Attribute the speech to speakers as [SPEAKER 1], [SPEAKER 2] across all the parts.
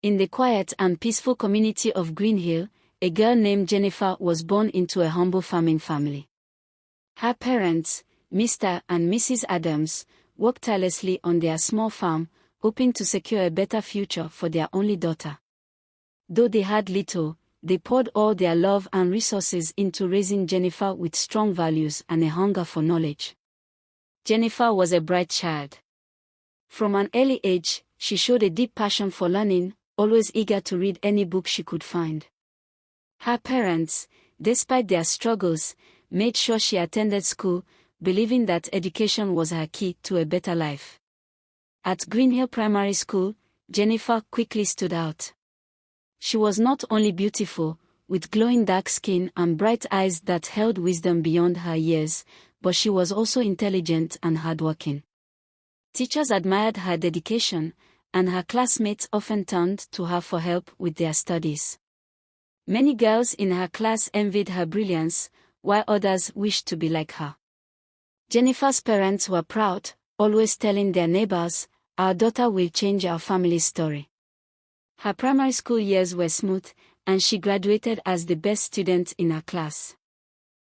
[SPEAKER 1] In the quiet and peaceful community of Green Hill, a girl named Jennifer was born into a humble farming family. Her parents, Mr. and Mrs. Adams, worked tirelessly on their small farm, hoping to secure a better future for their only daughter. Though they had little, they poured all their love and resources into raising Jennifer with strong values and a hunger for knowledge. Jennifer was a bright child. From an early age, she showed a deep passion for learning, always eager to read any book she could find. Her parents, despite their struggles, made sure she attended school, believing that education was her key to a better life. At Green Hill Primary School, Jennifer quickly stood out. She was not only beautiful, with glowing dark skin and bright eyes that held wisdom beyond her years, but she was also intelligent and hardworking. Teachers admired her dedication, and her classmates often turned to her for help with their studies. Many girls in her class envied her brilliance, while others wished to be like her. Jennifer's parents were proud, always telling their neighbors, "Our daughter will change our family's story." Her primary school years were smooth, and she graduated as the best student in her class.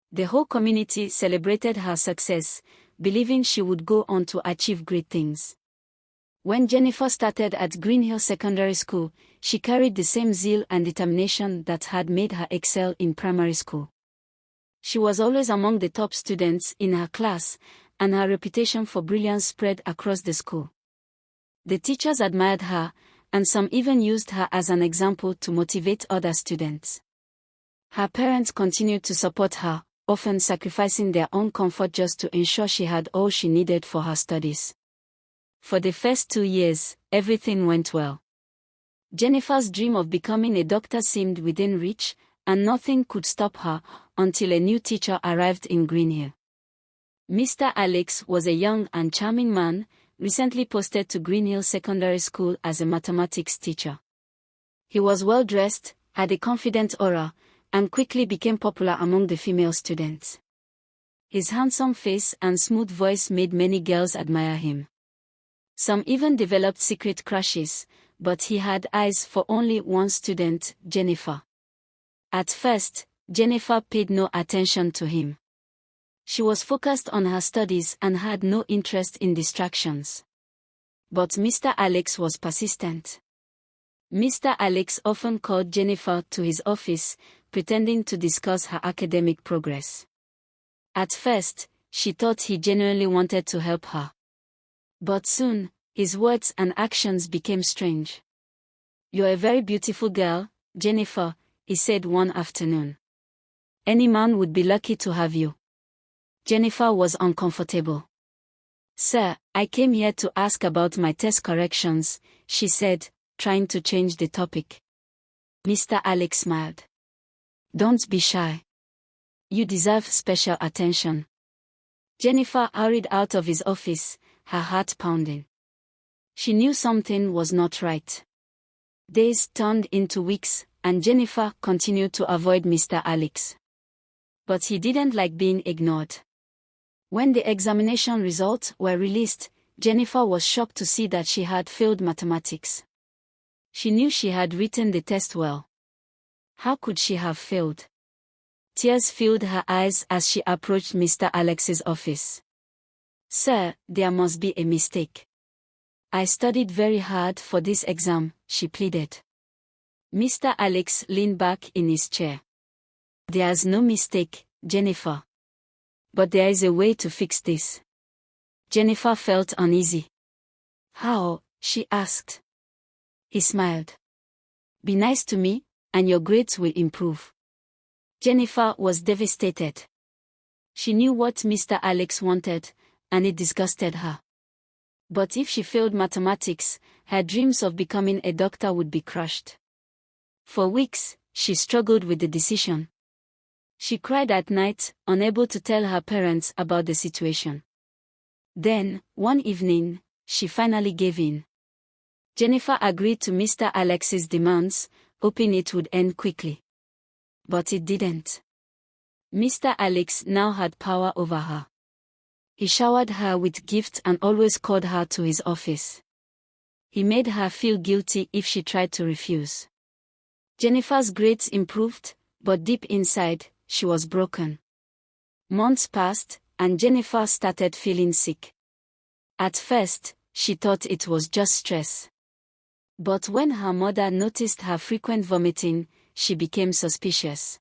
[SPEAKER 1] The whole community celebrated her success, believing she would go on to achieve great things. When Jennifer started at Green Hill Secondary School, she carried the same zeal and determination that had made her excel in primary school. She was always among the top students in her class, and her reputation for brilliance spread across the school. The teachers admired her, and some even used her as an example to motivate other students. Her parents continued to support her, often sacrificing their own comfort just to ensure she had all she needed for her studies. For the first 2 years, everything went well. Jennifer's dream of becoming a doctor seemed within reach, and nothing could stop her until a new teacher arrived in Green Hill. Mr. Alex was a young and charming man, recently posted to Green Hill Secondary School as a mathematics teacher. He was well-dressed, had a confident aura, and quickly became popular among the female students. His handsome face and smooth voice made many girls admire him. Some even developed secret crushes, but he had eyes for only one student, Jennifer. At first, Jennifer paid no attention to him. She was focused on her studies and had no interest in distractions. But Mr. Alex was persistent. Mr. Alex often called Jennifer to his office, pretending to discuss her academic progress. At first, she thought he genuinely wanted to help her. But soon, his words and actions became strange. "You're a very beautiful girl, Jennifer," he said one afternoon. "Any man would be lucky to have you." Jennifer was uncomfortable. "Sir, I came here to ask about my test corrections," she said, trying to change the topic. Mr. Alex smiled. "Don't be shy. You deserve special attention." Jennifer hurried out of his office, her heart pounding. She knew something was not right. Days turned into weeks, and Jennifer continued to avoid Mr. Alex. But he didn't like being ignored. When the examination results were released, Jennifer was shocked to see that she had failed mathematics. She knew she had written the test well. How could she have failed? Tears filled her eyes as she approached Mr. Alex's office. "Sir, there must be a mistake. I studied very hard for this exam," she pleaded. Mr. Alex leaned back in his chair. "There's no mistake, Jennifer. But there is a way to fix this." Jennifer felt uneasy. "How?" she asked. He smiled. "Be nice to me, and your grades will improve." Jennifer was devastated. She knew what Mr. Alex wanted, and it disgusted her. But if she failed mathematics, her dreams of becoming a doctor would be crushed. For weeks, she struggled with the decision. She cried at night, unable to tell her parents about the situation. Then, one evening, she finally gave in. Jennifer agreed to Mr. Alex's demands, hoping it would end quickly. But it didn't. Mr. Alex now had power over her. He showered her with gifts and always called her to his office. He made her feel guilty if she tried to refuse. Jennifer's grades improved, but deep inside, she was broken. Months passed, and Jennifer started feeling sick. At first, she thought it was just stress. But when her mother noticed her frequent vomiting, she became suspicious.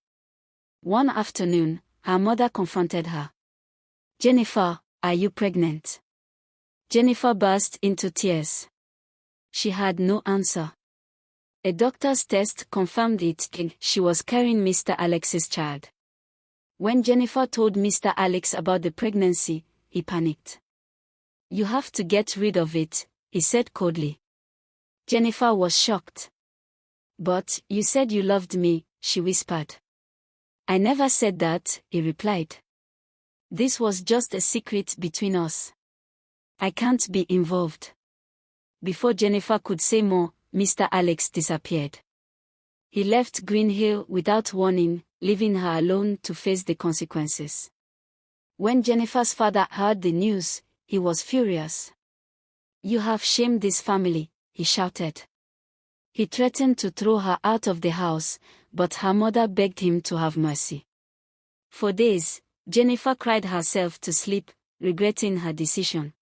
[SPEAKER 1] One afternoon, her mother confronted her. "Jennifer, are you pregnant?" Jennifer burst into tears. She had no answer. A doctor's test confirmed it. She was carrying Mr. Alex's child. When Jennifer told Mr. Alex about the pregnancy, he panicked. "You have to get rid of it," he said coldly. Jennifer was shocked. "But you said you loved me," she whispered. "I never said that," he replied. "This was just a secret between us. I can't be involved." Before Jennifer could say more, Mr. Alex disappeared. He left Green Hill without warning, leaving her alone to face the consequences. When Jennifer's father heard the news, he was furious. "You have shamed this family," he shouted. He threatened to throw her out of the house, but her mother begged him to have mercy. For days, Jennifer cried herself to sleep, regretting her decision.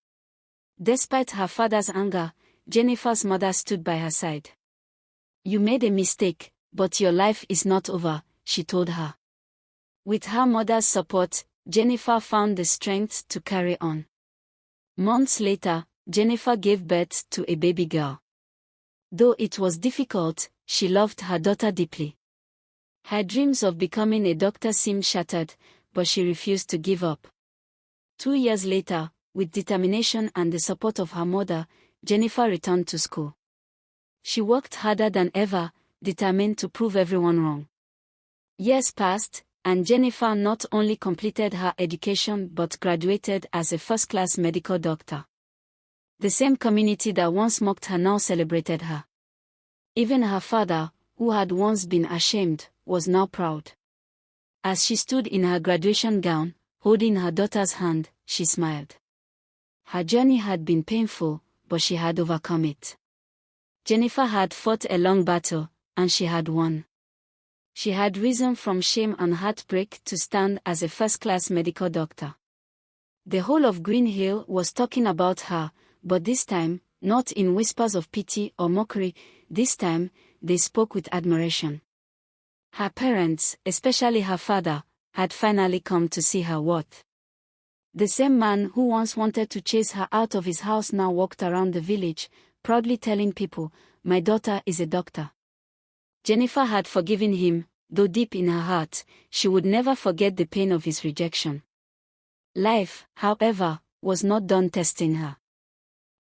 [SPEAKER 1] Despite her father's anger, Jennifer's mother stood by her side. "You made a mistake, but your life is not over," she told her. With her mother's support, Jennifer found the strength to carry on. Months later, Jennifer gave birth to a baby girl. Though it was difficult, she loved her daughter deeply. Her dreams of becoming a doctor seemed shattered, but she refused to give up. 2 years later, with determination and the support of her mother, Jennifer returned to school. She worked harder than ever, determined to prove everyone wrong. Years passed, and Jennifer not only completed her education but graduated as a first-class medical doctor. The same community that once mocked her now celebrated her. Even her father, who had once been ashamed, was now proud. As she stood in her graduation gown, holding her daughter's hand, she smiled. Her journey had been painful, but she had overcome it. Jennifer had fought a long battle, and she had won. She had risen from shame and heartbreak to stand as a first-class medical doctor. The whole of Green Hill was talking about her, but this time, not in whispers of pity or mockery, this time, they spoke with admiration. Her parents, especially her father, had finally come to see her worth. The same man who once wanted to chase her out of his house now walked around the village, proudly telling people, "My daughter is a doctor." Jennifer had forgiven him, though deep in her heart, she would never forget the pain of his rejection. Life, however, was not done testing her.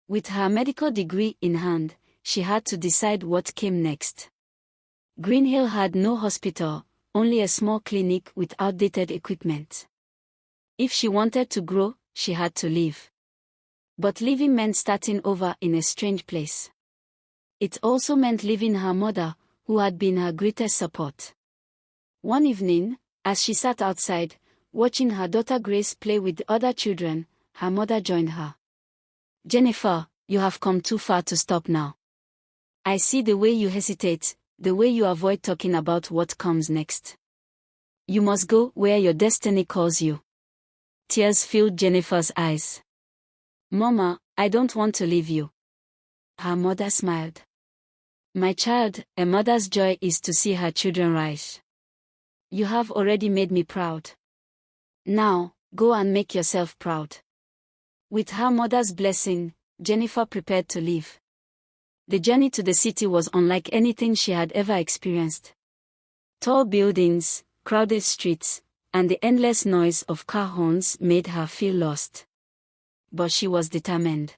[SPEAKER 1] With her medical degree in hand, she had to decide what came next. Green Hill had no hospital, only a small clinic with outdated equipment. If she wanted to grow, she had to leave. But leaving meant starting over in a strange place. It also meant leaving her mother, who had been her greatest support. One evening, as she sat outside, watching her daughter Grace play with the other children, her mother joined her. "Jennifer, you have come too far to stop now. I see the way you hesitate, the way you avoid talking about what comes next. You must go where your destiny calls you." Tears filled Jennifer's eyes. "Mama, I don't want to leave you." Her mother smiled. "My child, a mother's joy is to see her children rise. You have already made me proud. Now, go and make yourself proud." With her mother's blessing, Jennifer prepared to leave. The journey to the city was unlike anything she had ever experienced. Tall buildings, crowded streets, and the endless noise of car horns made her feel lost. But she was determined.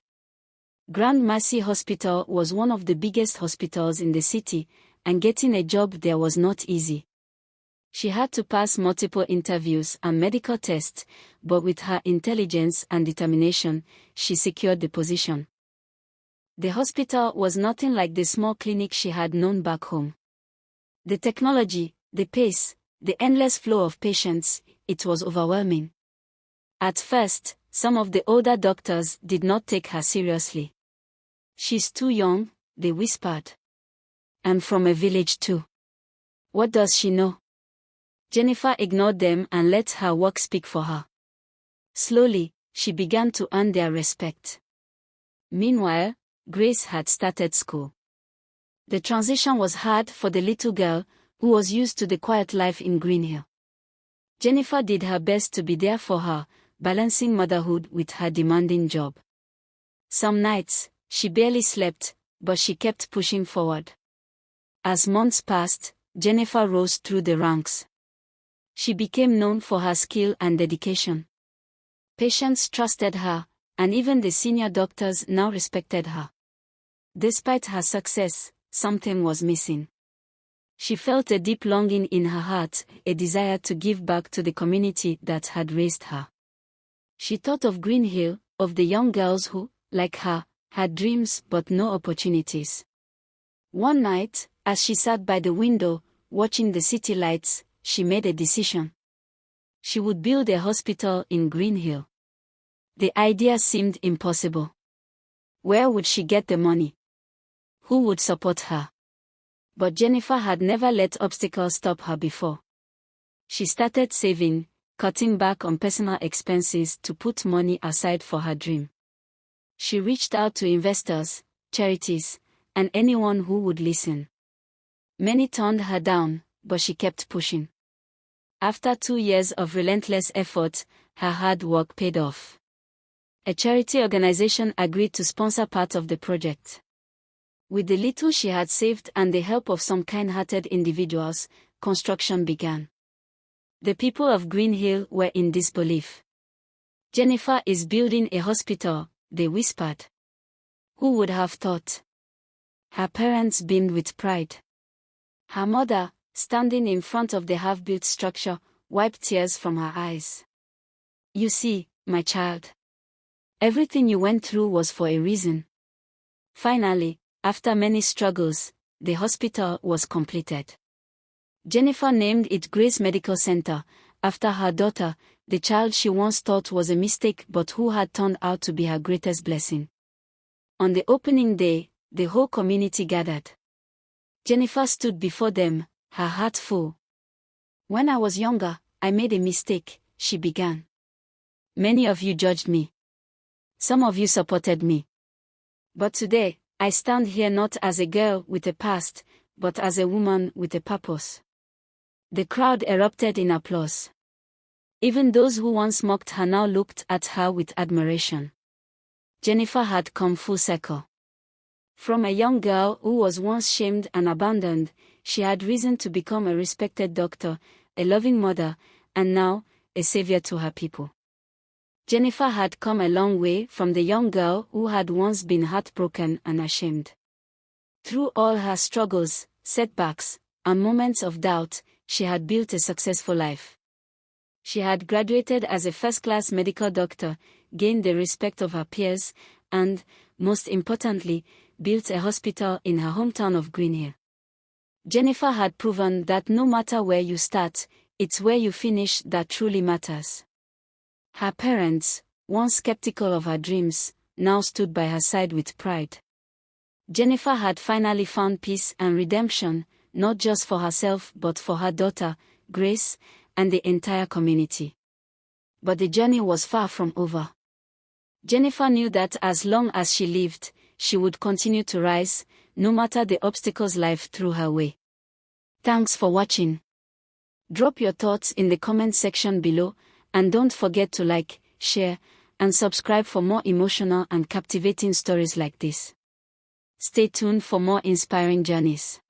[SPEAKER 1] Grand Mercy Hospital was one of the biggest hospitals in the city, and getting a job there was not easy. She had to pass multiple interviews and medical tests, but with her intelligence and determination, she secured the position. The hospital was nothing like the small clinic she had known back home. The technology, the pace, the endless flow of patients, it was overwhelming. At first, some of the older doctors did not take her seriously. "She's too young," they whispered. "And from a village too. What does she know?" Jennifer ignored them and let her work speak for her. Slowly, she began to earn their respect. Meanwhile, Grace had started school. The transition was hard for the little girl, who was used to the quiet life in Green Hill. Jennifer did her best to be there for her, balancing motherhood with her demanding job. Some nights, she barely slept, but she kept pushing forward. As months passed, Jennifer rose through the ranks. She became known for her skill and dedication. Patients trusted her, and even the senior doctors now respected her. Despite her success, something was missing. She felt a deep longing in her heart, a desire to give back to the community that had raised her. She thought of Green Hill, of the young girls who, like her, had dreams but no opportunities. One night, as she sat by the window, watching the city lights, she made a decision. She would build a hospital in Green Hill. The idea seemed impossible. Where would she get the money? Who would support her? But Jennifer had never let obstacles stop her before. She started saving, cutting back on personal expenses to put money aside for her dream. She reached out to investors, charities, and anyone who would listen. Many turned her down, but she kept pushing. After 2 years of relentless effort, her hard work paid off. A charity organization agreed to sponsor part of the project. With the little she had saved and the help of some kind-hearted individuals, construction began. The people of Green Hill were in disbelief. "Jennifer is building a hospital," they whispered. Who would have thought? Her parents beamed with pride. Her mother, standing in front of the half-built structure, wiped tears from her eyes. "You see, my child. Everything you went through was for a reason." Finally, after many struggles, the hospital was completed. Jennifer named it Grace Medical Center, after her daughter, the child she once thought was a mistake but who had turned out to be her greatest blessing. On the opening day, the whole community gathered. Jennifer stood before them, her heart full. "When I was younger, I made a mistake," she began. "Many of you judged me. Some of you supported me. But today, I stand here not as a girl with a past, but as a woman with a purpose." The crowd erupted in applause. Even those who once mocked her now looked at her with admiration. Jennifer had come full circle. From a young girl who was once shamed and abandoned, she had risen to become a respected doctor, a loving mother, and now, a savior to her people. Jennifer had come a long way from the young girl who had once been heartbroken and ashamed. Through all her struggles, setbacks, and moments of doubt, she had built a successful life. She had graduated as a first-class medical doctor, gained the respect of her peers, and, most importantly, built a hospital in her hometown of Green Hill. Jennifer had proven that no matter where you start, it's where you finish that truly matters. Her parents, once skeptical of her dreams, now stood by her side with pride. Jennifer had finally found peace and redemption, not just for herself but for her daughter, Grace, and the entire community. But the journey was far from over. Jennifer knew that as long as she lived, she would continue to rise, no matter the obstacles life threw her way. Thanks for watching. Drop your thoughts in the comment section below, and don't forget to like, share, and subscribe for more emotional and captivating stories like this. Stay tuned for more inspiring journeys.